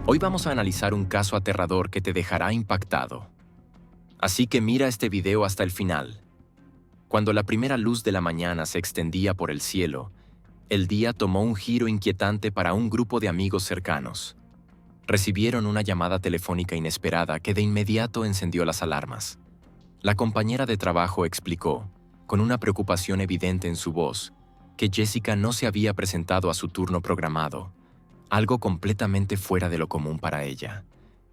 Hoy vamos a analizar un caso aterrador que te dejará impactado. Así que mira este video hasta el final. Cuando la primera luz de la mañana se extendía por el cielo, el día tomó un giro inquietante para un grupo de amigos cercanos. Recibieron una llamada telefónica inesperada que de inmediato encendió las alarmas. La compañera de trabajo explicó, con una preocupación evidente en su voz, que Jessica no se había presentado a su turno programado, algo completamente fuera de lo común para ella.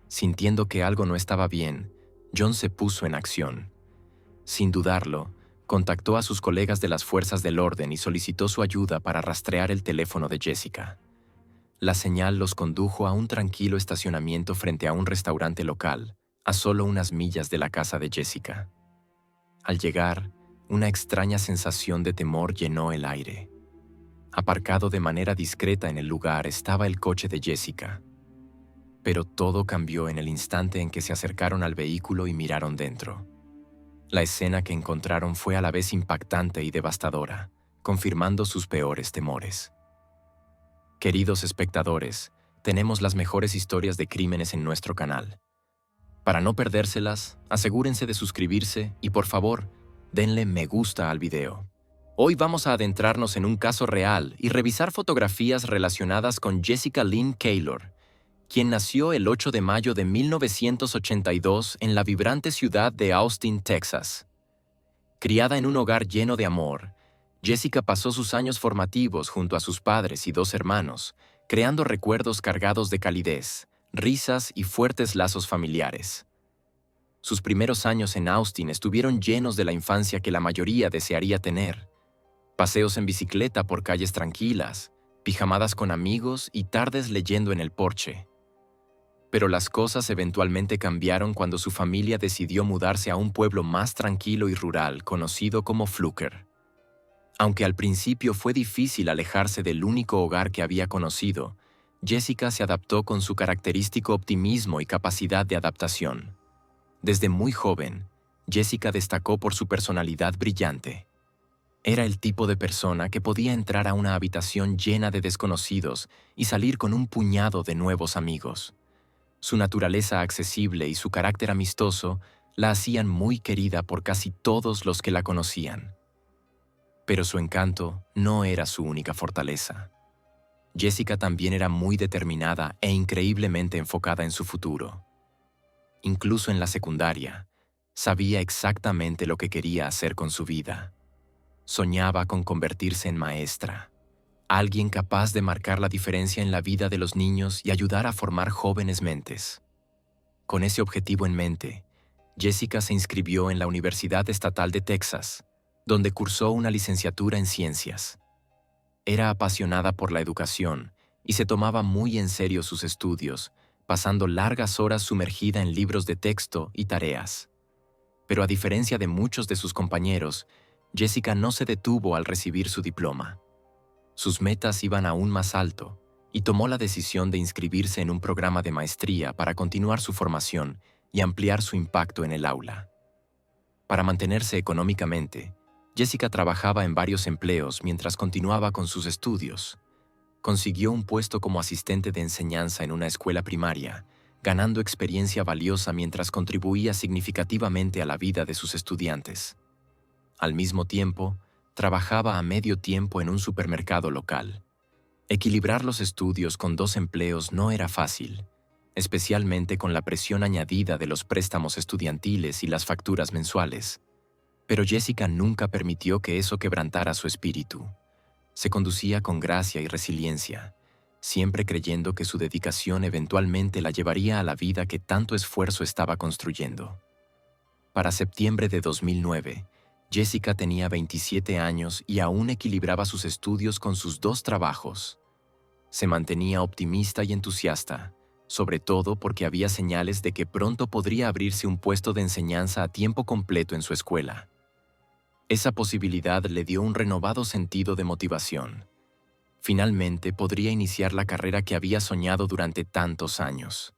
Sintiendo que algo no estaba bien, John se puso en acción. Sin dudarlo, contactó a sus colegas de las fuerzas del orden y solicitó su ayuda para rastrear el teléfono de Jessica. La señal los condujo a un tranquilo estacionamiento frente a un restaurante local, a solo unas millas de la casa de Jessica. Al llegar, una extraña sensación de temor llenó el aire. Aparcado de manera discreta en el lugar estaba el coche de Jessica. Pero todo cambió en el instante en que se acercaron al vehículo y miraron dentro. La escena que encontraron fue a la vez impactante y devastadora, confirmando sus peores temores. Queridos espectadores, tenemos las mejores historias de crímenes en nuestro canal. Para no perdérselas, asegúrense de suscribirse y por favor, denle me gusta al video. Hoy vamos a adentrarnos en un caso real y revisar fotografías relacionadas con Jessica Lynn Keillor, quien nació el 8 de mayo de 1982 en la vibrante ciudad de Austin, Texas. Criada en un hogar lleno de amor, Jessica pasó sus años formativos junto a sus padres y dos hermanos, creando recuerdos cargados de calidez, risas y fuertes lazos familiares. Sus primeros años en Austin estuvieron llenos de la infancia que la mayoría desearía tener. Paseos en bicicleta por calles tranquilas, pijamadas con amigos y tardes leyendo en el porche. Pero las cosas eventualmente cambiaron cuando su familia decidió mudarse a un pueblo más tranquilo y rural conocido como Fluker. Aunque al principio fue difícil alejarse del único hogar que había conocido, Jessica se adaptó con su característico optimismo y capacidad de adaptación. Desde muy joven, Jessica destacó por su personalidad brillante. Era el tipo de persona que podía entrar a una habitación llena de desconocidos y salir con un puñado de nuevos amigos. Su naturaleza accesible y su carácter amistoso la hacían muy querida por casi todos los que la conocían. Pero su encanto no era su única fortaleza. Jessica también era muy determinada e increíblemente enfocada en su futuro. Incluso en la secundaria, sabía exactamente lo que quería hacer con su vida. Soñaba con convertirse en maestra, alguien capaz de marcar la diferencia en la vida de los niños y ayudar a formar jóvenes mentes. Con ese objetivo en mente, Jessica se inscribió en la Universidad Estatal de Texas, donde cursó una licenciatura en ciencias. Era apasionada por la educación y se tomaba muy en serio sus estudios, pasando largas horas sumergida en libros de texto y tareas. Pero a diferencia de muchos de sus compañeros, Jessica no se detuvo al recibir su diploma. Sus metas iban aún más alto y tomó la decisión de inscribirse en un programa de maestría para continuar su formación y ampliar su impacto en el aula. Para mantenerse económicamente, Jessica trabajaba en varios empleos mientras continuaba con sus estudios. Consiguió un puesto como asistente de enseñanza en una escuela primaria, ganando experiencia valiosa mientras contribuía significativamente a la vida de sus estudiantes. Al mismo tiempo, trabajaba a medio tiempo en un supermercado local. Equilibrar los estudios con dos empleos no era fácil, especialmente con la presión añadida de los préstamos estudiantiles y las facturas mensuales. Pero Jessica nunca permitió que eso quebrantara su espíritu. Se conducía con gracia y resiliencia, siempre creyendo que su dedicación eventualmente la llevaría a la vida que tanto esfuerzo estaba construyendo. Para septiembre de 2009, Jessica tenía 27 años y aún equilibraba sus estudios con sus dos trabajos. Se mantenía optimista y entusiasta, sobre todo porque había señales de que pronto podría abrirse un puesto de enseñanza a tiempo completo en su escuela. Esa posibilidad le dio un renovado sentido de motivación. Finalmente podría iniciar la carrera que había soñado durante tantos años.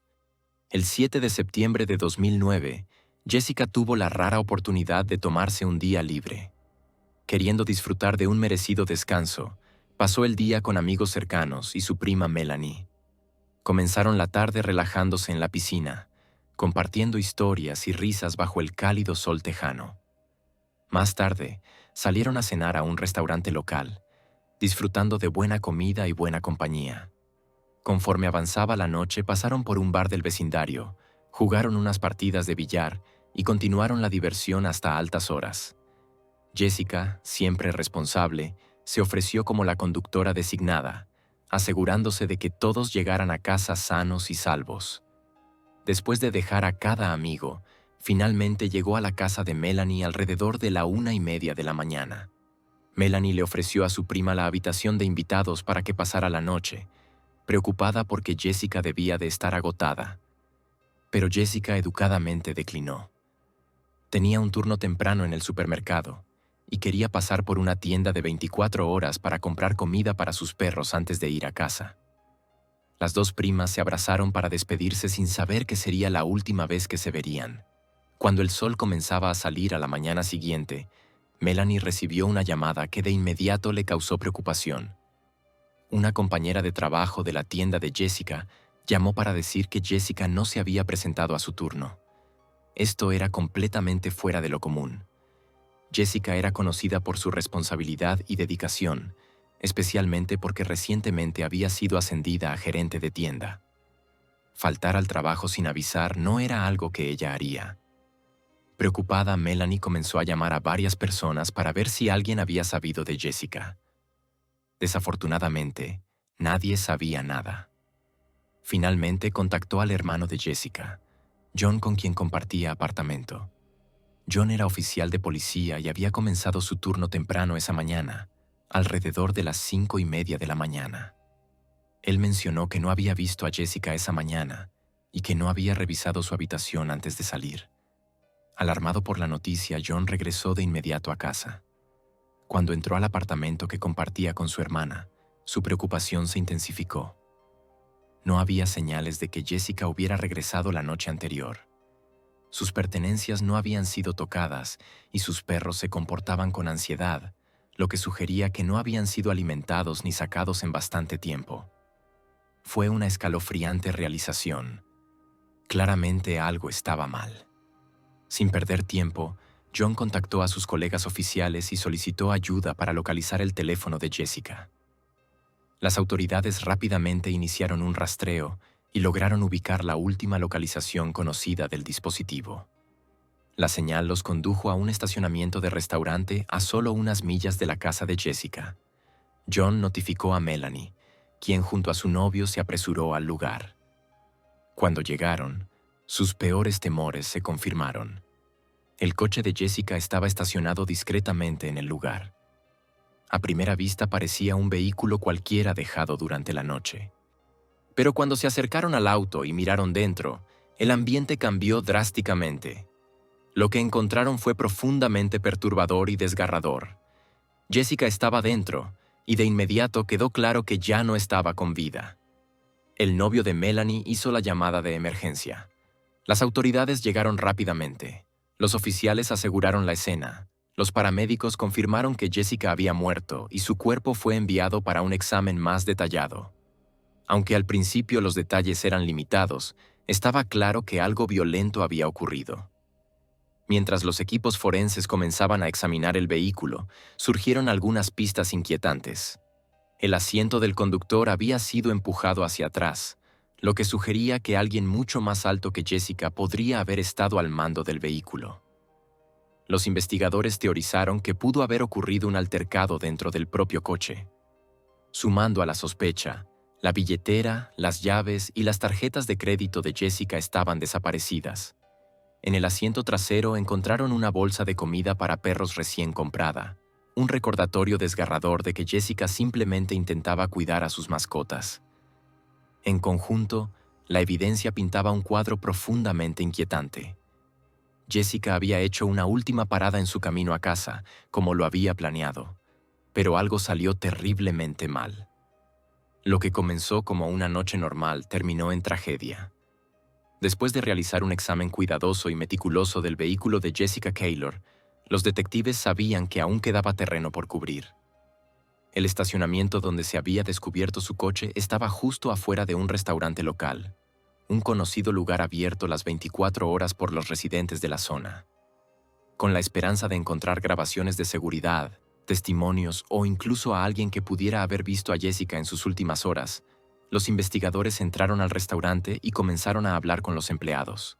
El 7 de septiembre de 2009, Jessica tuvo la rara oportunidad de tomarse un día libre. Queriendo disfrutar de un merecido descanso, pasó el día con amigos cercanos y su prima Melanie. Comenzaron la tarde relajándose en la piscina, compartiendo historias y risas bajo el cálido sol tejano. Más tarde, salieron a cenar a un restaurante local, disfrutando de buena comida y buena compañía. Conforme avanzaba la noche, pasaron por un bar del vecindario, jugaron unas partidas de billar y continuaron la diversión hasta altas horas. Jessica, siempre responsable, se ofreció como la conductora designada, asegurándose de que todos llegaran a casa sanos y salvos. Después de dejar a cada amigo, finalmente llegó a la casa de Melanie alrededor de la 1:30 de la mañana. Melanie le ofreció a su prima la habitación de invitados para que pasara la noche, preocupada porque Jessica debía de estar agotada. Pero Jessica educadamente declinó. Tenía un turno temprano en el supermercado y quería pasar por una tienda de 24 horas para comprar comida para sus perros antes de ir a casa. Las dos primas se abrazaron para despedirse sin saber que sería la última vez que se verían. Cuando el sol comenzaba a salir a la mañana siguiente, Melanie recibió una llamada que de inmediato le causó preocupación. Una compañera de trabajo de la tienda de Jessica llamó para decir que Jessica no se había presentado a su turno. Esto era completamente fuera de lo común. Jessica era conocida por su responsabilidad y dedicación, especialmente porque recientemente había sido ascendida a gerente de tienda. Faltar al trabajo sin avisar no era algo que ella haría. Preocupada, Melanie comenzó a llamar a varias personas para ver si alguien había sabido de Jessica. Desafortunadamente, nadie sabía nada. Finalmente contactó al hermano de Jessica, John, con quien compartía apartamento. John era oficial de policía y había comenzado su turno temprano esa mañana, alrededor de las 5:30 de la mañana. Él mencionó que no había visto a Jessica esa mañana y que no había revisado su habitación antes de salir. Alarmado por la noticia, John regresó de inmediato a casa. Cuando entró al apartamento que compartía con su hermana, su preocupación se intensificó. No había señales de que Jessica hubiera regresado la noche anterior. Sus pertenencias no habían sido tocadas y sus perros se comportaban con ansiedad, lo que sugería que no habían sido alimentados ni sacados en bastante tiempo. Fue una escalofriante realización. Claramente algo estaba mal. Sin perder tiempo, John contactó a sus colegas oficiales y solicitó ayuda para localizar el teléfono de Jessica. Las autoridades rápidamente iniciaron un rastreo y lograron ubicar la última localización conocida del dispositivo. La señal los condujo a un estacionamiento de restaurante a solo unas millas de la casa de Jessica. John notificó a Melanie, quien junto a su novio se apresuró al lugar. Cuando llegaron, sus peores temores se confirmaron. El coche de Jessica estaba estacionado discretamente en el lugar. A primera vista parecía un vehículo cualquiera dejado durante la noche. Pero cuando se acercaron al auto y miraron dentro, el ambiente cambió drásticamente. Lo que encontraron fue profundamente perturbador y desgarrador. Jessica estaba dentro, y de inmediato quedó claro que ya no estaba con vida. El novio de Melanie hizo la llamada de emergencia. Las autoridades llegaron rápidamente. Los oficiales aseguraron la escena. Los paramédicos confirmaron que Jessica había muerto y su cuerpo fue enviado para un examen más detallado. Aunque al principio los detalles eran limitados, estaba claro que algo violento había ocurrido. Mientras los equipos forenses comenzaban a examinar el vehículo, surgieron algunas pistas inquietantes. El asiento del conductor había sido empujado hacia atrás, lo que sugería que alguien mucho más alto que Jessica podría haber estado al mando del vehículo. Los investigadores teorizaron que pudo haber ocurrido un altercado dentro del propio coche. Sumando a la sospecha, la billetera, las llaves y las tarjetas de crédito de Jessica estaban desaparecidas. En el asiento trasero encontraron una bolsa de comida para perros recién comprada, un recordatorio desgarrador de que Jessica simplemente intentaba cuidar a sus mascotas. En conjunto, la evidencia pintaba un cuadro profundamente inquietante. Jessica había hecho una última parada en su camino a casa, como lo había planeado, pero algo salió terriblemente mal. Lo que comenzó como una noche normal terminó en tragedia. Después de realizar un examen cuidadoso y meticuloso del vehículo de Jessica Keylor, los detectives sabían que aún quedaba terreno por cubrir. El estacionamiento donde se había descubierto su coche estaba justo afuera de un restaurante local, un conocido lugar abierto las 24 horas por los residentes de la zona. Con la esperanza de encontrar grabaciones de seguridad, testimonios o incluso a alguien que pudiera haber visto a Jessica en sus últimas horas, los investigadores entraron al restaurante y comenzaron a hablar con los empleados.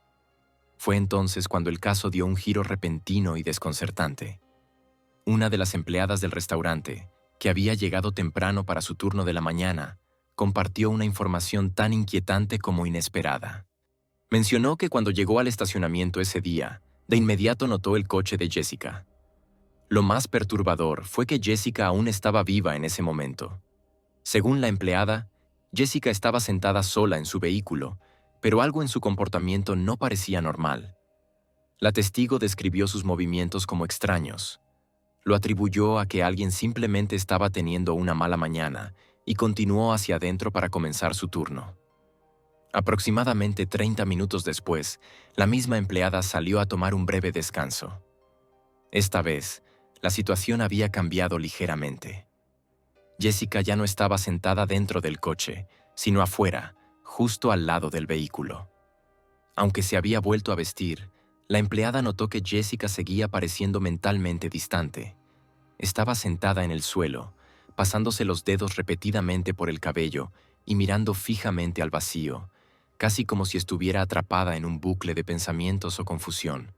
Fue entonces cuando el caso dio un giro repentino y desconcertante. Una de las empleadas del restaurante, que había llegado temprano para su turno de la mañana, compartió una información tan inquietante como inesperada. Mencionó que cuando llegó al estacionamiento ese día, de inmediato notó el coche de Jessica. Lo más perturbador fue que Jessica aún estaba viva en ese momento. Según la empleada, Jessica estaba sentada sola en su vehículo, pero algo en su comportamiento no parecía normal. La testigo describió sus movimientos como extraños. Lo atribuyó a que alguien simplemente estaba teniendo una mala mañana y continuó hacia adentro para comenzar su turno. Aproximadamente 30 minutos después, la misma empleada salió a tomar un breve descanso. Esta vez, la situación había cambiado ligeramente. Jessica ya no estaba sentada dentro del coche, sino afuera, justo al lado del vehículo. Aunque se había vuelto a vestir, la empleada notó que Jessica seguía pareciendo mentalmente distante. Estaba sentada en el suelo, pasándose los dedos repetidamente por el cabello y mirando fijamente al vacío, casi como si estuviera atrapada en un bucle de pensamientos o confusión.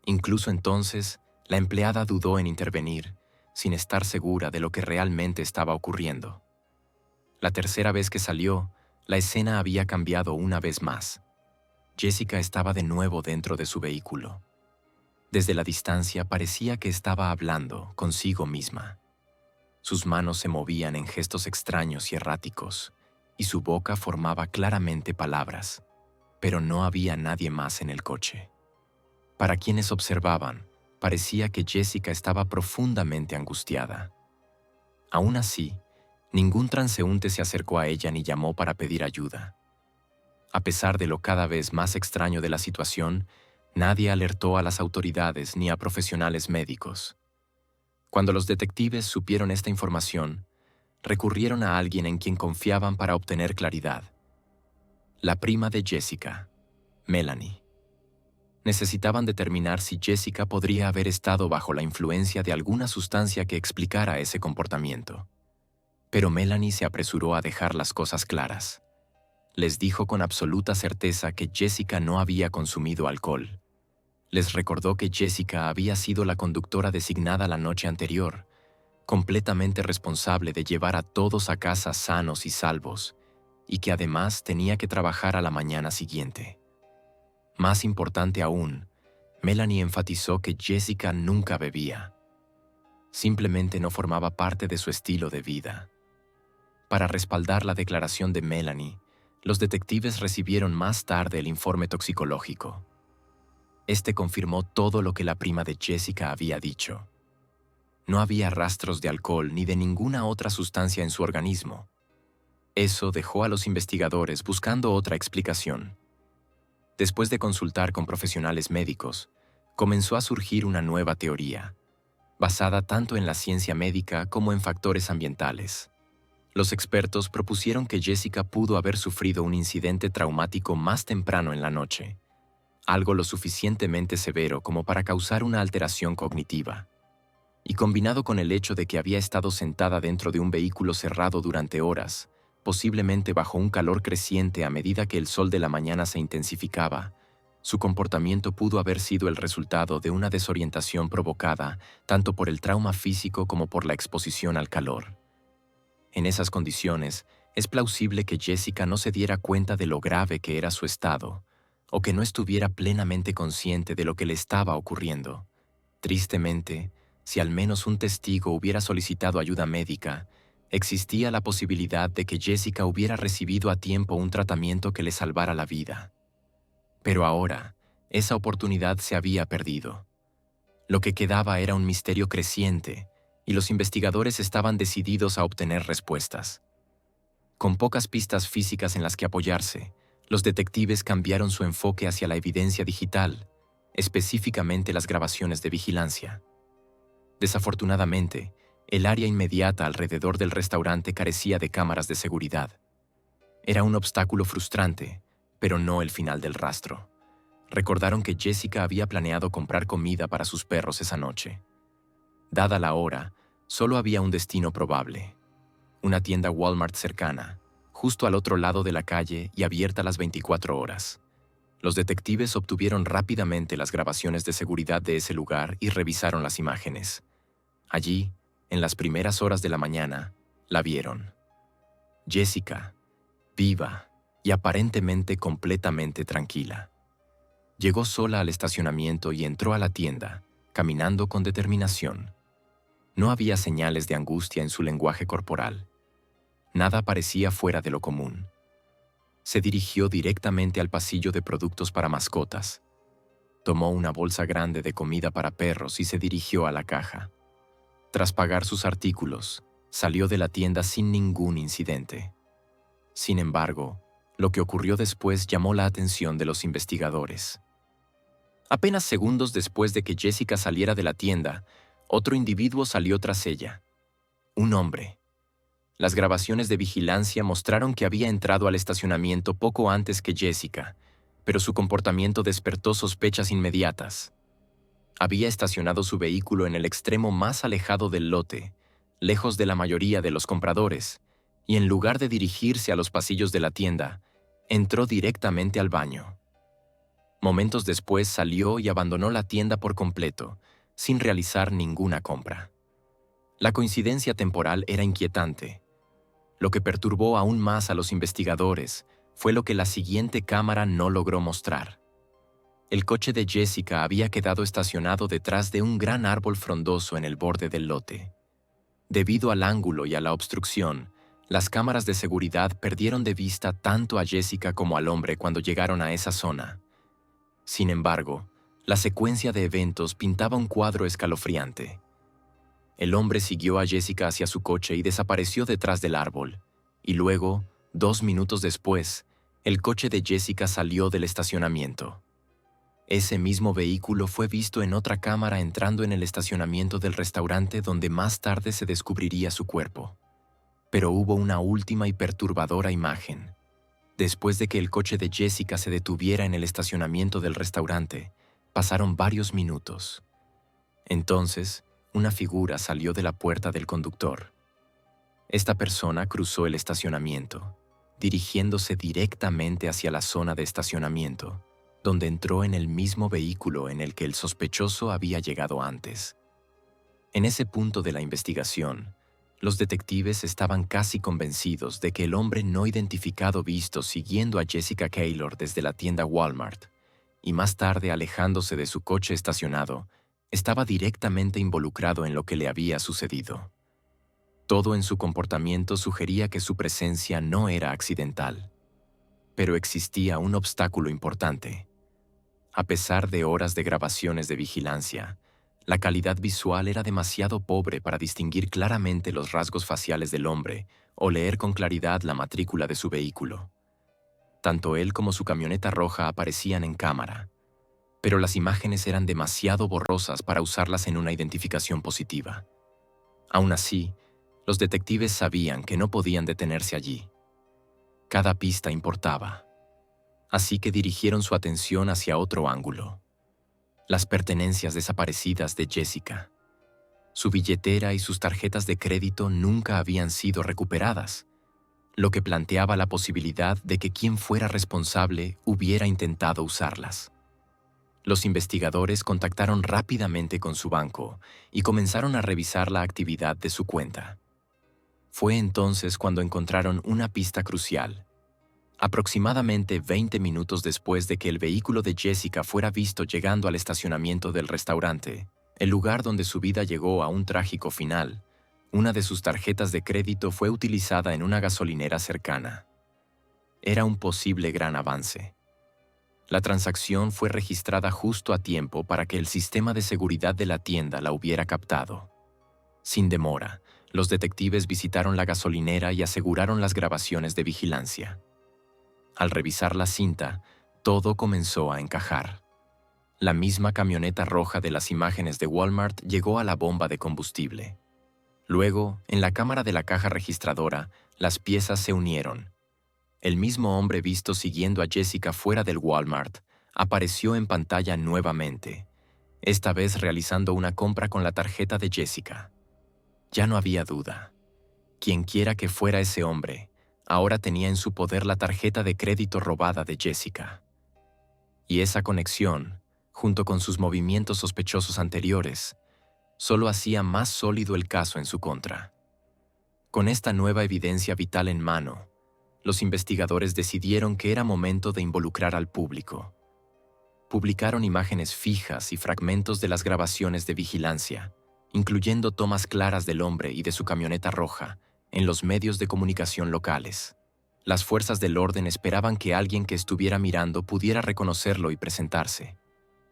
Incluso entonces, la empleada dudó en intervenir, sin estar segura de lo que realmente estaba ocurriendo. La tercera vez que salió, la escena había cambiado una vez más. Jessica estaba de nuevo dentro de su vehículo. Desde la distancia parecía que estaba hablando consigo misma. Sus manos se movían en gestos extraños y erráticos, y su boca formaba claramente palabras, pero no había nadie más en el coche. Para quienes observaban, parecía que Jessica estaba profundamente angustiada. Aún así, ningún transeúnte se acercó a ella ni llamó para pedir ayuda. A pesar de lo cada vez más extraño de la situación, nadie alertó a las autoridades ni a profesionales médicos. Cuando los detectives supieron esta información, recurrieron a alguien en quien confiaban para obtener claridad. La prima de Jessica, Melanie. Necesitaban determinar si Jessica podría haber estado bajo la influencia de alguna sustancia que explicara ese comportamiento. Pero Melanie se apresuró a dejar las cosas claras. Les dijo con absoluta certeza que Jessica no había consumido alcohol. Les recordó que Jessica había sido la conductora designada la noche anterior, completamente responsable de llevar a todos a casa sanos y salvos, y que además tenía que trabajar a la mañana siguiente. Más importante aún, Melanie enfatizó que Jessica nunca bebía. Simplemente no formaba parte de su estilo de vida. Para respaldar la declaración de Melanie, los detectives recibieron más tarde el informe toxicológico. Este confirmó todo lo que la prima de Jessica había dicho. No había rastros de alcohol ni de ninguna otra sustancia en su organismo. Eso dejó a los investigadores buscando otra explicación. Después de consultar con profesionales médicos, comenzó a surgir una nueva teoría, basada tanto en la ciencia médica como en factores ambientales. Los expertos propusieron que Jessica pudo haber sufrido un incidente traumático más temprano en la noche, algo lo suficientemente severo como para causar una alteración cognitiva. Y combinado con el hecho de que había estado sentada dentro de un vehículo cerrado durante horas, posiblemente bajo un calor creciente a medida que el sol de la mañana se intensificaba, su comportamiento pudo haber sido el resultado de una desorientación provocada tanto por el trauma físico como por la exposición al calor. En esas condiciones, es plausible que Jessica no se diera cuenta de lo grave que era su estado, o que no estuviera plenamente consciente de lo que le estaba ocurriendo. Tristemente, si al menos un testigo hubiera solicitado ayuda médica, existía la posibilidad de que Jessica hubiera recibido a tiempo un tratamiento que le salvara la vida. Pero ahora, esa oportunidad se había perdido. Lo que quedaba era un misterio creciente, y los investigadores estaban decididos a obtener respuestas. Con pocas pistas físicas en las que apoyarse, los detectives cambiaron su enfoque hacia la evidencia digital, específicamente las grabaciones de vigilancia. Desafortunadamente, El área inmediata alrededor del restaurante carecía de cámaras de seguridad. Era un obstáculo frustrante, pero no el final del rastro. Recordaron que Jessica había planeado comprar comida para sus perros esa noche. Dada la hora, solo había un destino probable: una tienda Walmart cercana, justo al otro lado de la calle y abierta las 24 horas. Los detectives obtuvieron rápidamente las grabaciones de seguridad de ese lugar y revisaron las imágenes. Allí, en las primeras horas de la mañana, la vieron. Jessica, viva y aparentemente completamente tranquila. Llegó sola al estacionamiento y entró a la tienda, caminando con determinación. No había señales de angustia en su lenguaje corporal. Nada parecía fuera de lo común. Se dirigió directamente al pasillo de productos para mascotas. Tomó una bolsa grande de comida para perros y se dirigió a la caja. Tras pagar sus artículos, salió de la tienda sin ningún incidente. Sin embargo, lo que ocurrió después llamó la atención de los investigadores. Apenas segundos después de que Jessica saliera de la tienda, otro individuo salió tras ella. Un hombre. Las grabaciones de vigilancia mostraron que había entrado al estacionamiento poco antes que Jessica, pero su comportamiento despertó sospechas inmediatas. Había estacionado su vehículo en el extremo más alejado del lote, lejos de la mayoría de los compradores, y en lugar de dirigirse a los pasillos de la tienda, entró directamente al baño. Momentos después salió y abandonó la tienda por completo, sin realizar ninguna compra. La coincidencia temporal era inquietante. Lo que perturbó aún más a los investigadores fue lo que la siguiente cámara no logró mostrar. El coche de Jessica había quedado estacionado detrás de un gran árbol frondoso en el borde del lote. Debido al ángulo y a la obstrucción, las cámaras de seguridad perdieron de vista tanto a Jessica como al hombre cuando llegaron a esa zona. Sin embargo, la secuencia de eventos pintaba un cuadro escalofriante. El hombre siguió a Jessica hacia su coche y desapareció detrás del árbol. Y luego, 2 minutos después, el coche de Jessica salió del estacionamiento. Ese mismo vehículo fue visto en otra cámara entrando en el estacionamiento del restaurante donde más tarde se descubriría su cuerpo. Pero hubo una última y perturbadora imagen. Después de que el coche de Jessica se detuviera en el estacionamiento del restaurante, pasaron varios minutos. Entonces, una figura salió de la puerta del conductor. Esta persona cruzó el estacionamiento, dirigiéndose directamente hacia la zona de estacionamiento, donde entró en el mismo vehículo en el que el sospechoso había llegado antes. En ese punto de la investigación, los detectives estaban casi convencidos de que el hombre no identificado visto siguiendo a Jessica Keylor desde la tienda Walmart y más tarde alejándose de su coche estacionado, estaba directamente involucrado en lo que le había sucedido. Todo en su comportamiento sugería que su presencia no era accidental. Pero existía un obstáculo importante. A pesar de horas de grabaciones de vigilancia, la calidad visual era demasiado pobre para distinguir claramente los rasgos faciales del hombre o leer con claridad la matrícula de su vehículo. Tanto él como su camioneta roja aparecían en cámara, pero las imágenes eran demasiado borrosas para usarlas en una identificación positiva. Aún así, los detectives sabían que no podían detenerse allí. Cada pista importaba. Así que dirigieron su atención hacia otro ángulo: las pertenencias desaparecidas de Jessica. Su billetera y sus tarjetas de crédito nunca habían sido recuperadas, lo que planteaba la posibilidad de que quien fuera responsable hubiera intentado usarlas. Los investigadores contactaron rápidamente con su banco y comenzaron a revisar la actividad de su cuenta. Fue entonces cuando encontraron una pista crucial. Aproximadamente 20 minutos después de que el vehículo de Jessica fuera visto llegando al estacionamiento del restaurante, el lugar donde su vida llegó a un trágico final, una de sus tarjetas de crédito fue utilizada en una gasolinera cercana. Era un posible gran avance. La transacción fue registrada justo a tiempo para que el sistema de seguridad de la tienda la hubiera captado. Sin demora, los detectives visitaron la gasolinera y aseguraron las grabaciones de vigilancia. Al revisar la cinta, todo comenzó a encajar. La misma camioneta roja de las imágenes de Walmart llegó a la bomba de combustible. Luego, en la cámara de la caja registradora, las piezas se unieron. El mismo hombre visto siguiendo a Jessica fuera del Walmart apareció en pantalla nuevamente, esta vez realizando una compra con la tarjeta de Jessica. Ya no había duda. Quienquiera que fuera ese hombre, ahora tenía en su poder la tarjeta de crédito robada de Jessica. Y esa conexión, junto con sus movimientos sospechosos anteriores, solo hacía más sólido el caso en su contra. Con esta nueva evidencia vital en mano, los investigadores decidieron que era momento de involucrar al público. Publicaron imágenes fijas y fragmentos de las grabaciones de vigilancia, incluyendo tomas claras del hombre y de su camioneta roja, en los medios de comunicación locales. Las fuerzas del orden esperaban que alguien que estuviera mirando pudiera reconocerlo y presentarse.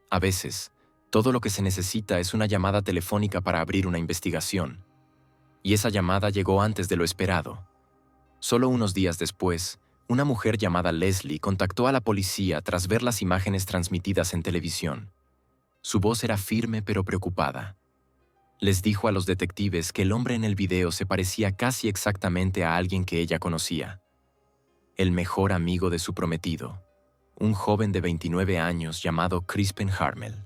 A veces, todo lo que se necesita es una llamada telefónica para abrir una investigación. Y esa llamada llegó antes de lo esperado. Solo unos días después, una mujer llamada Leslie contactó a la policía tras ver las imágenes transmitidas en televisión. Su voz era firme pero preocupada. Les dijo a los detectives que el hombre en el video se parecía casi exactamente a alguien que ella conocía. El mejor amigo de su prometido, un joven de 29 años llamado Crispin Harmel.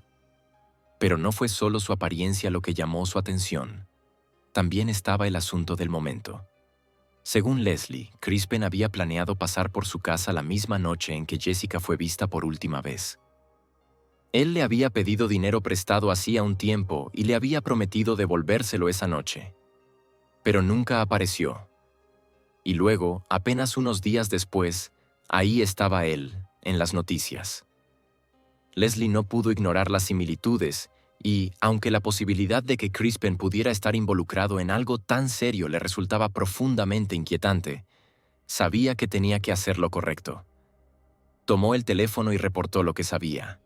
Pero no fue solo su apariencia lo que llamó su atención. También estaba el asunto del momento. Según Leslie, Crispin había planeado pasar por su casa la misma noche en que Jessica fue vista por última vez. Él le había pedido dinero prestado hacía un tiempo y le había prometido devolvérselo esa noche. Pero nunca apareció. Y luego, apenas unos días después, ahí estaba él, en las noticias. Leslie no pudo ignorar las similitudes y, aunque la posibilidad de que Crispin pudiera estar involucrado en algo tan serio le resultaba profundamente inquietante, sabía que tenía que hacer lo correcto. Tomó el teléfono y reportó lo que sabía.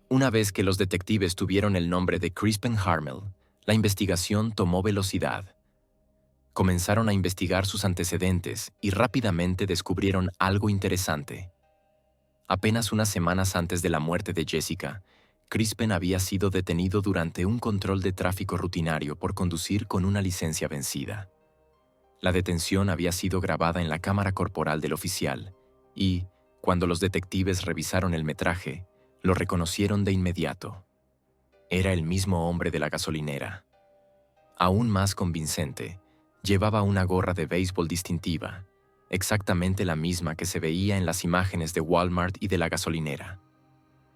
Una vez que los detectives tuvieron el nombre de Crispin Harmel, la investigación tomó velocidad. Comenzaron a investigar sus antecedentes y rápidamente descubrieron algo interesante. Apenas unas semanas antes de la muerte de Jessica, Crispin había sido detenido durante un control de tráfico rutinario por conducir con una licencia vencida. La detención había sido grabada en la cámara corporal del oficial y, cuando los detectives revisaron el metraje, lo reconocieron de inmediato. Era el mismo hombre de la gasolinera. Aún más convincente, llevaba una gorra de béisbol distintiva, exactamente la misma que se veía en las imágenes de Walmart y de la gasolinera.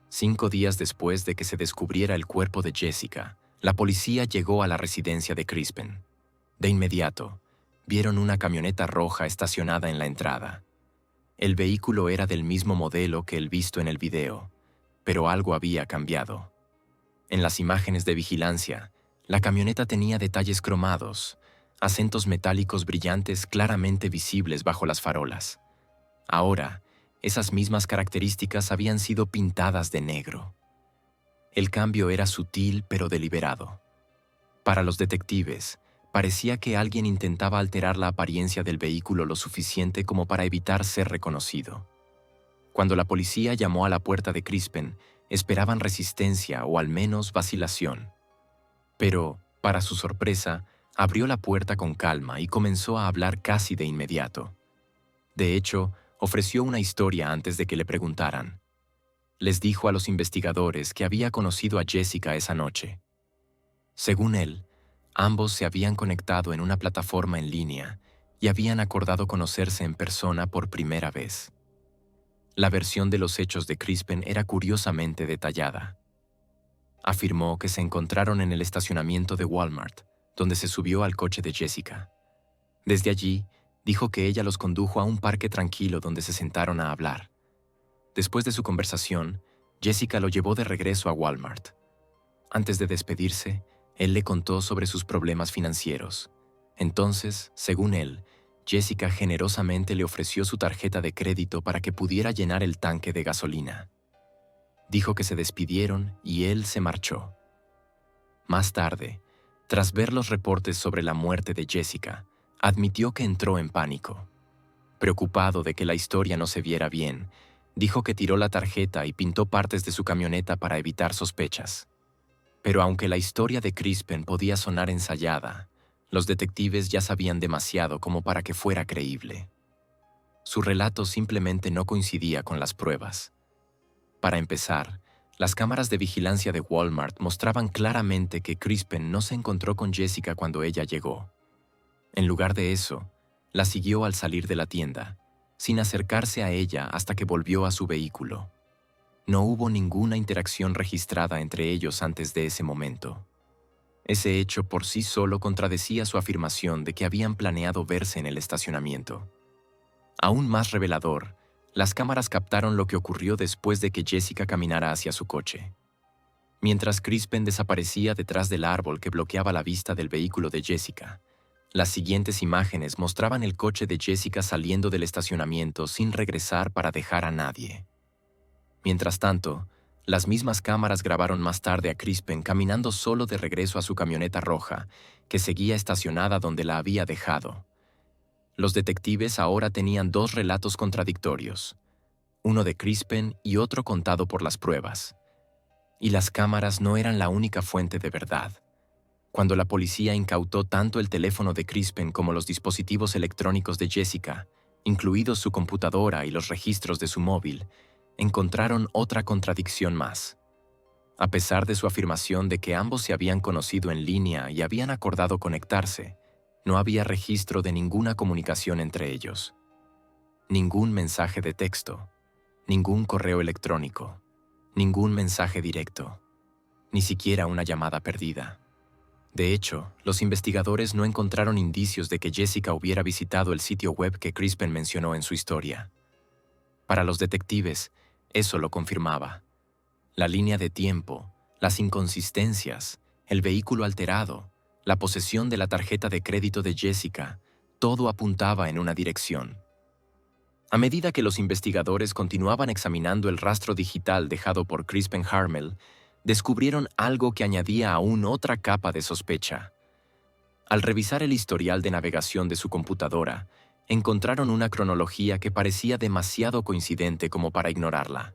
5 días después de que se descubriera el cuerpo de Jessica, la policía llegó a la residencia de Crispin. De inmediato, vieron una camioneta roja estacionada en la entrada. El vehículo era del mismo modelo que el visto en el video, pero algo había cambiado. En las imágenes de vigilancia, la camioneta tenía detalles cromados, acentos metálicos brillantes claramente visibles bajo las farolas. Ahora, esas mismas características habían sido pintadas de negro. El cambio era sutil pero deliberado. Para los detectives, parecía que alguien intentaba alterar la apariencia del vehículo lo suficiente como para evitar ser reconocido. Cuando la policía llamó a la puerta de Crispin, esperaban resistencia o al menos vacilación. Pero, para su sorpresa, abrió la puerta con calma y comenzó a hablar casi de inmediato. De hecho, ofreció una historia antes de que le preguntaran. Les dijo a los investigadores que había conocido a Jessica esa noche. Según él, ambos se habían conectado en una plataforma en línea y habían acordado conocerse en persona por primera vez. La versión de los hechos de Crispin era curiosamente detallada. Afirmó que se encontraron en el estacionamiento de Walmart, donde se subió al coche de Jessica. Desde allí, dijo que ella los condujo a un parque tranquilo donde se sentaron a hablar. Después de su conversación, Jessica lo llevó de regreso a Walmart. Antes de despedirse, él le contó sobre sus problemas financieros. Entonces, según él, Jessica generosamente le ofreció su tarjeta de crédito para que pudiera llenar el tanque de gasolina. Dijo que se despidieron y él se marchó. Más tarde, tras ver los reportes sobre la muerte de Jessica, admitió que entró en pánico. Preocupado de que la historia no se viera bien, dijo que tiró la tarjeta y pintó partes de su camioneta para evitar sospechas. Pero aunque la historia de Crispin podía sonar ensayada, Los detectives ya sabían demasiado como para que fuera creíble. Su relato simplemente no coincidía con las pruebas. Para empezar, las cámaras de vigilancia de Walmart mostraban claramente que Crispin no se encontró con Jessica cuando ella llegó. En lugar de eso, la siguió al salir de la tienda, sin acercarse a ella hasta que volvió a su vehículo. No hubo ninguna interacción registrada entre ellos antes de ese momento. Ese hecho por sí solo contradecía su afirmación de que habían planeado verse en el estacionamiento. Aún más revelador, las cámaras captaron lo que ocurrió después de que Jessica caminara hacia su coche. Mientras Crispin desaparecía detrás del árbol que bloqueaba la vista del vehículo de Jessica, las siguientes imágenes mostraban el coche de Jessica saliendo del estacionamiento sin regresar para dejar a nadie. Mientras tanto, las mismas cámaras grabaron más tarde a Crispin caminando solo de regreso a su camioneta roja, que seguía estacionada donde la había dejado. Los detectives ahora tenían dos relatos contradictorios, uno de Crispin y otro contado por las pruebas. Y las cámaras no eran la única fuente de verdad. Cuando la policía incautó tanto el teléfono de Crispin como los dispositivos electrónicos de Jessica, incluidos su computadora y los registros de su móvil, encontraron otra contradicción más. A pesar de su afirmación de que ambos se habían conocido en línea y habían acordado conectarse, no había registro de ninguna comunicación entre ellos. Ningún mensaje de texto, ningún correo electrónico, ningún mensaje directo, ni siquiera una llamada perdida. De hecho, los investigadores no encontraron indicios de que Jessica hubiera visitado el sitio web que Crispin mencionó en su historia. Para los detectives, eso lo confirmaba. La línea de tiempo, las inconsistencias, el vehículo alterado, la posesión de la tarjeta de crédito de Jessica, todo apuntaba en una dirección. A medida que los investigadores continuaban examinando el rastro digital dejado por Crispin Harmel, descubrieron algo que añadía aún otra capa de sospecha. Al revisar el historial de navegación de su computadora, encontraron una cronología que parecía demasiado coincidente como para ignorarla.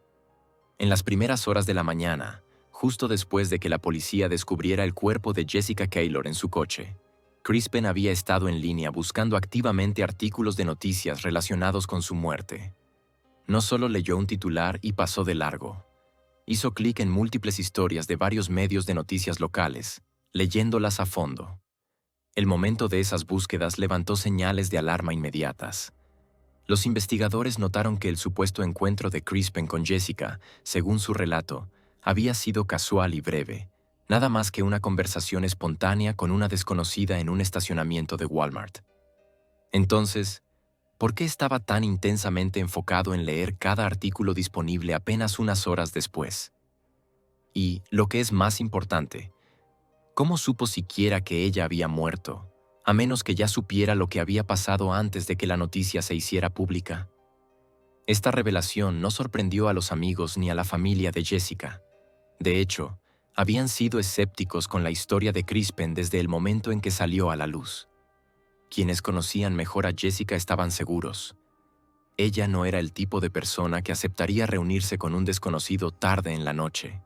En las primeras horas de la mañana, justo después de que la policía descubriera el cuerpo de Jessica Keylor en su coche, Crispin había estado en línea buscando activamente artículos de noticias relacionados con su muerte. No solo leyó un titular y pasó de largo. Hizo clic en múltiples historias de varios medios de noticias locales, leyéndolas a fondo. El momento de esas búsquedas levantó señales de alarma inmediatas. Los investigadores notaron que el supuesto encuentro de Crispin con Jessica, según su relato, había sido casual y breve, nada más que una conversación espontánea con una desconocida en un estacionamiento de Walmart. Entonces, ¿por qué estaba tan intensamente enfocado en leer cada artículo disponible apenas unas horas después? Y, lo que es más importante, ¿cómo supo siquiera que ella había muerto, a menos que ya supiera lo que había pasado antes de que la noticia se hiciera pública? Esta revelación no sorprendió a los amigos ni a la familia de Jessica. De hecho, habían sido escépticos con la historia de Crispin desde el momento en que salió a la luz. Quienes conocían mejor a Jessica estaban seguros. Ella no era el tipo de persona que aceptaría reunirse con un desconocido tarde en la noche,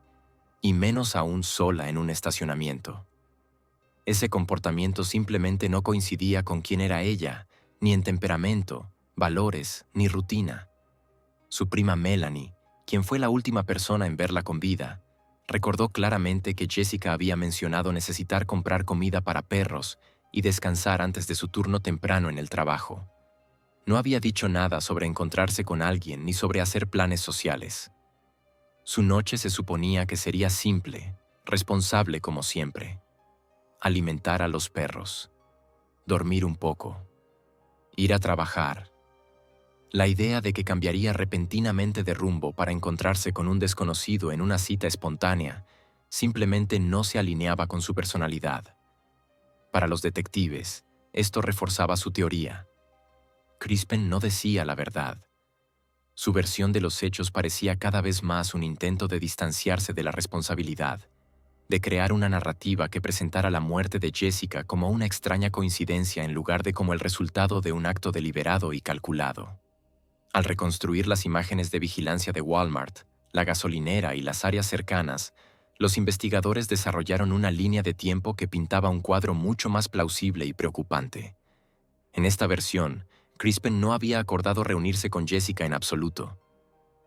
y menos aún sola en un estacionamiento. Ese comportamiento simplemente no coincidía con quién era ella, ni en temperamento, valores, ni rutina. Su prima Melanie, quien fue la última persona en verla con vida, recordó claramente que Jessica había mencionado necesitar comprar comida para perros y descansar antes de su turno temprano en el trabajo. No había dicho nada sobre encontrarse con alguien ni sobre hacer planes sociales. Su noche se suponía que sería simple, responsable como siempre. Alimentar a los perros, dormir un poco, ir a trabajar. La idea de que cambiaría repentinamente de rumbo para encontrarse con un desconocido en una cita espontánea simplemente no se alineaba con su personalidad. Para los detectives, esto reforzaba su teoría. Crispin no decía la verdad. Su versión de los hechos parecía cada vez más un intento de distanciarse de la responsabilidad, de crear una narrativa que presentara la muerte de Jessica como una extraña coincidencia en lugar de como el resultado de un acto deliberado y calculado. Al reconstruir las imágenes de vigilancia de Walmart, la gasolinera y las áreas cercanas, Los investigadores desarrollaron una línea de tiempo que pintaba un cuadro mucho más plausible y preocupante. En esta versión, Crispin no había acordado reunirse con Jessica en absoluto.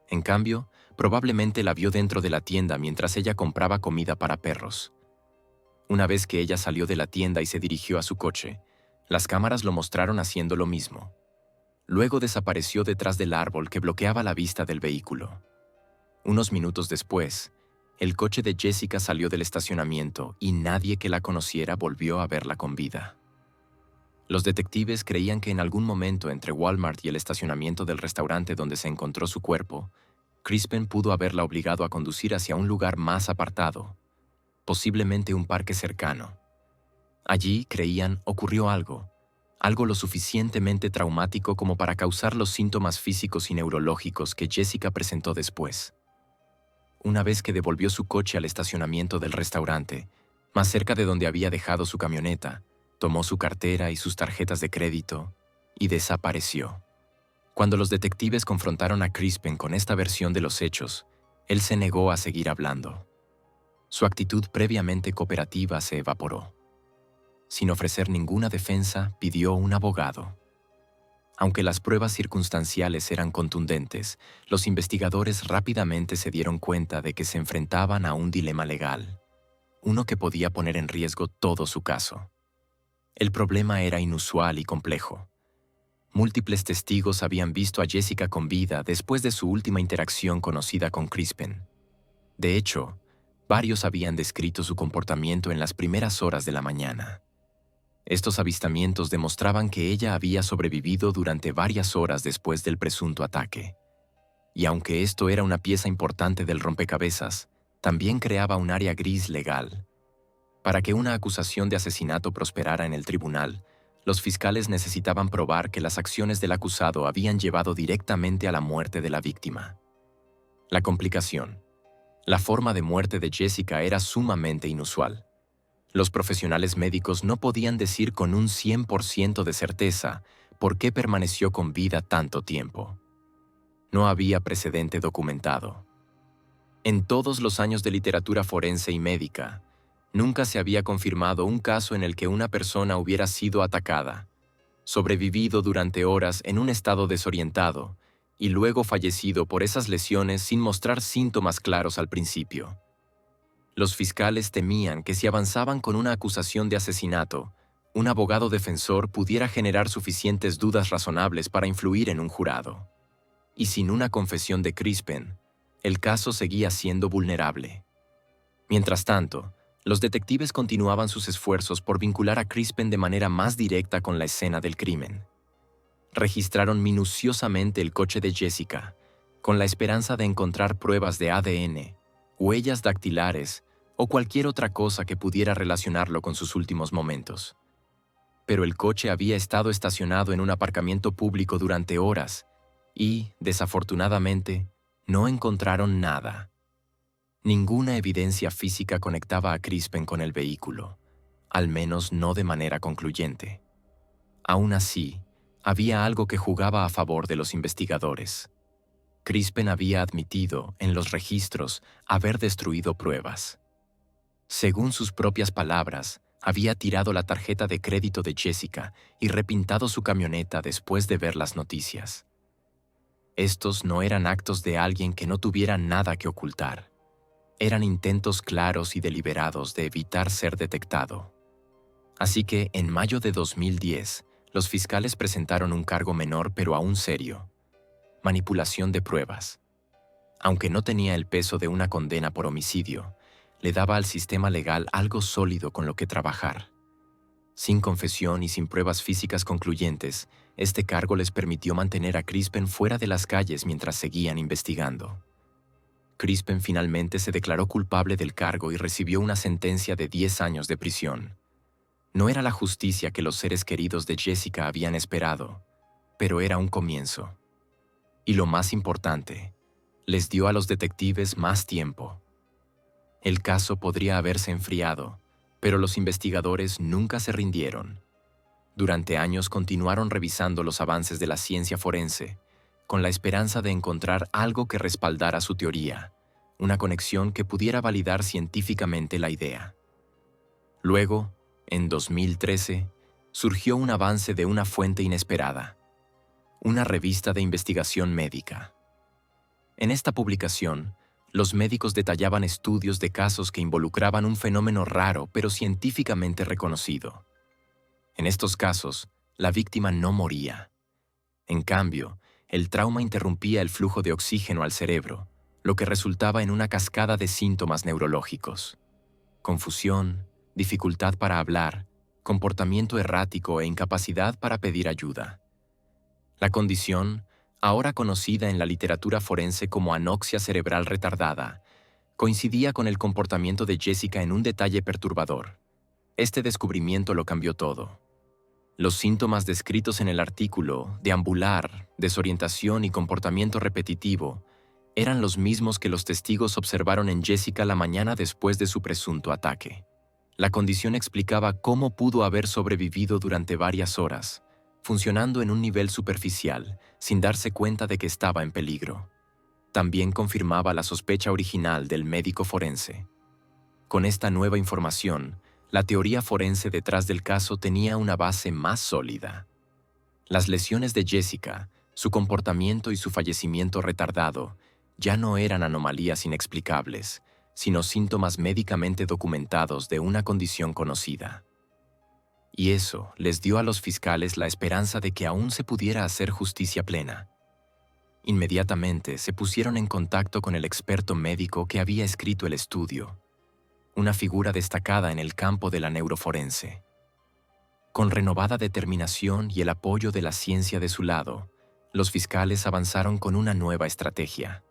En cambio, probablemente la vio dentro de la tienda mientras ella compraba comida para perros. Una vez que ella salió de la tienda y se dirigió a su coche, las cámaras lo mostraron haciendo lo mismo. Luego desapareció detrás del árbol que bloqueaba la vista del vehículo. Unos minutos después, el coche de Jessica salió del estacionamiento y nadie que la conociera volvió a verla con vida. Los detectives creían que en algún momento entre Walmart y el estacionamiento del restaurante donde se encontró su cuerpo, Crispin pudo haberla obligado a conducir hacia un lugar más apartado, posiblemente un parque cercano. Allí, creían, ocurrió algo lo suficientemente traumático como para causar los síntomas físicos y neurológicos que Jessica presentó después. Una vez que devolvió su coche al estacionamiento del restaurante, más cerca de donde había dejado su camioneta, tomó su cartera y sus tarjetas de crédito y desapareció. Cuando los detectives confrontaron a Crispin con esta versión de los hechos, él se negó a seguir hablando. Su actitud previamente cooperativa se evaporó. Sin ofrecer ninguna defensa, pidió un abogado. Aunque las pruebas circunstanciales eran contundentes, los investigadores rápidamente se dieron cuenta de que se enfrentaban a un dilema legal, uno que podía poner en riesgo todo su caso. El problema era inusual y complejo. Múltiples testigos habían visto a Jessica con vida después de su última interacción conocida con Crispin. De hecho, varios habían descrito su comportamiento en las primeras horas de la mañana. Estos avistamientos demostraban que ella había sobrevivido durante varias horas después del presunto ataque. Y aunque esto era una pieza importante del rompecabezas, también creaba un área gris legal. Para que una acusación de asesinato prosperara en el tribunal, los fiscales necesitaban probar que las acciones del acusado habían llevado directamente a la muerte de la víctima. La complicación. La forma de muerte de Jessica era sumamente inusual. Los profesionales médicos no podían decir con un 100% de certeza por qué permaneció con vida tanto tiempo. No había precedente documentado. En todos los años de literatura forense y médica, nunca se había confirmado un caso en el que una persona hubiera sido atacada, sobrevivido durante horas en un estado desorientado y luego fallecido por esas lesiones sin mostrar síntomas claros al principio. Los fiscales temían que si avanzaban con una acusación de asesinato, un abogado defensor pudiera generar suficientes dudas razonables para influir en un jurado. Y sin una confesión de Crispin, el caso seguía siendo vulnerable. Mientras tanto, los detectives continuaban sus esfuerzos por vincular a Crispin de manera más directa con la escena del crimen. Registraron minuciosamente el coche de Jessica, con la esperanza de encontrar pruebas de ADN, huellas dactilares o cualquier otra cosa que pudiera relacionarlo con sus últimos momentos. Pero el coche había estado estacionado en un aparcamiento público durante horas y, desafortunadamente, no encontraron nada. Ninguna evidencia física conectaba a Crispin con el vehículo, al menos no de manera concluyente. Aún así, había algo que jugaba a favor de los investigadores. Crispin había admitido, en los registros, haber destruido pruebas. Según sus propias palabras, había tirado la tarjeta de crédito de Jessica y repintado su camioneta después de ver las noticias. Estos no eran actos de alguien que no tuviera nada que ocultar. Eran intentos claros y deliberados de evitar ser detectado. Así que, en mayo de 2010, los fiscales presentaron un cargo menor pero aún serio: manipulación de pruebas. Aunque no tenía el peso de una condena por homicidio, le daba al sistema legal algo sólido con lo que trabajar. Sin confesión y sin pruebas físicas concluyentes, este cargo les permitió mantener a Crispin fuera de las calles mientras seguían investigando. Crispin finalmente se declaró culpable del cargo y recibió una sentencia de 10 años de prisión. No era la justicia que los seres queridos de Jessica habían esperado, pero era un comienzo. Y lo más importante, les dio a los detectives más tiempo. El caso podría haberse enfriado, pero los investigadores nunca se rindieron. Durante años continuaron revisando los avances de la ciencia forense, con la esperanza de encontrar algo que respaldara su teoría, una conexión que pudiera validar científicamente la idea. Luego, en 2013, surgió un avance de una fuente inesperada, una revista de investigación médica. En esta publicación, los médicos detallaban estudios de casos que involucraban un fenómeno raro pero científicamente reconocido. En estos casos, la víctima no moría. En cambio, el trauma interrumpía el flujo de oxígeno al cerebro, lo que resultaba en una cascada de síntomas neurológicos: confusión, dificultad para hablar, comportamiento errático e incapacidad para pedir ayuda. La condición, ahora conocida en la literatura forense como anoxia cerebral retardada, coincidía con el comportamiento de Jessica en un detalle perturbador. Este descubrimiento lo cambió todo. Los síntomas descritos en el artículo, deambular, desorientación y comportamiento repetitivo, eran los mismos que los testigos observaron en Jessica la mañana después de su presunto ataque. La condición explicaba cómo pudo haber sobrevivido durante varias horas, funcionando en un nivel superficial, sin darse cuenta de que estaba en peligro. También confirmaba la sospecha original del médico forense. Con esta nueva información, la teoría forense detrás del caso tenía una base más sólida. Las lesiones de Jessica, su comportamiento y su fallecimiento retardado ya no eran anomalías inexplicables, sino síntomas médicamente documentados de una condición conocida. Y eso les dio a los fiscales la esperanza de que aún se pudiera hacer justicia plena. Inmediatamente se pusieron en contacto con el experto médico que había escrito el estudio, una figura destacada en el campo de la neuroforense. Con renovada determinación y el apoyo de la ciencia de su lado, los fiscales avanzaron con una nueva estrategia.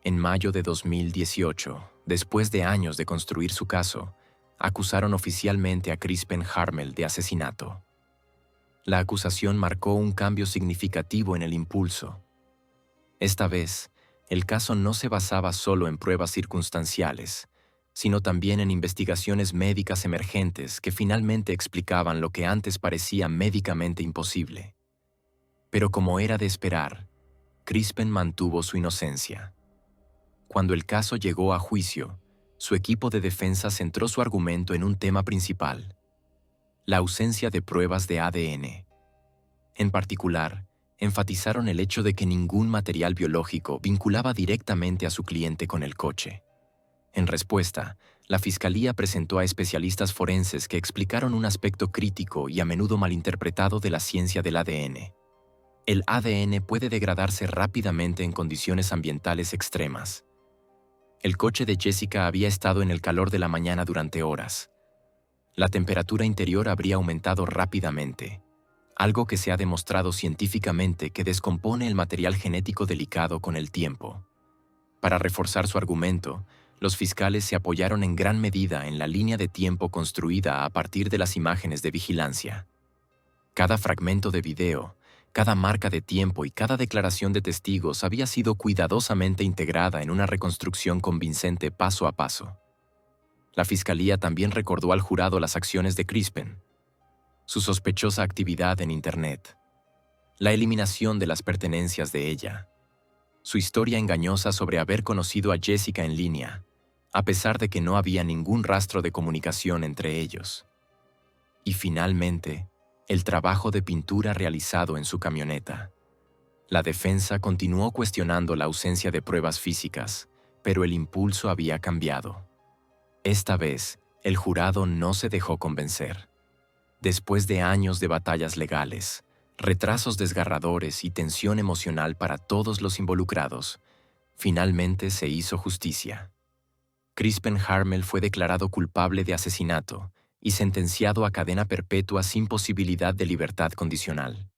En mayo de 2018, después de años de construir su caso, acusaron oficialmente a Crispin Harmel de asesinato. La acusación marcó un cambio significativo en el impulso. Esta vez, el caso no se basaba solo en pruebas circunstanciales, sino también en investigaciones médicas emergentes que finalmente explicaban lo que antes parecía médicamente imposible. Pero como era de esperar, Crispin mantuvo su inocencia. Cuando el caso llegó a juicio, su equipo de defensa centró su argumento en un tema principal: la ausencia de pruebas de ADN. En particular, enfatizaron el hecho de que ningún material biológico vinculaba directamente a su cliente con el coche. En respuesta, la Fiscalía presentó a especialistas forenses que explicaron un aspecto crítico y a menudo malinterpretado de la ciencia del ADN. El ADN puede degradarse rápidamente en condiciones ambientales extremas. El coche de Jessica había estado en el calor de la mañana durante horas. La temperatura interior habría aumentado rápidamente, algo que se ha demostrado científicamente que descompone el material genético delicado con el tiempo. Para reforzar su argumento, los fiscales se apoyaron en gran medida en la línea de tiempo construida a partir de las imágenes de vigilancia. Cada fragmento de video, cada marca de tiempo y cada declaración de testigos había sido cuidadosamente integrada en una reconstrucción convincente paso a paso. La Fiscalía también recordó al jurado las acciones de Crispin, su sospechosa actividad en Internet, la eliminación de las pertenencias de ella, su historia engañosa sobre haber conocido a Jessica en línea, a pesar de que no había ningún rastro de comunicación entre ellos. Y finalmente, el trabajo de pintura realizado en su camioneta. La defensa continuó cuestionando la ausencia de pruebas físicas, pero el impulso había cambiado. Esta vez, el jurado no se dejó convencer. Después de años de batallas legales, retrasos desgarradores y tensión emocional para todos los involucrados, finalmente se hizo justicia. Crispin Harmel fue declarado culpable de asesinato y sentenciado a cadena perpetua sin posibilidad de libertad condicional.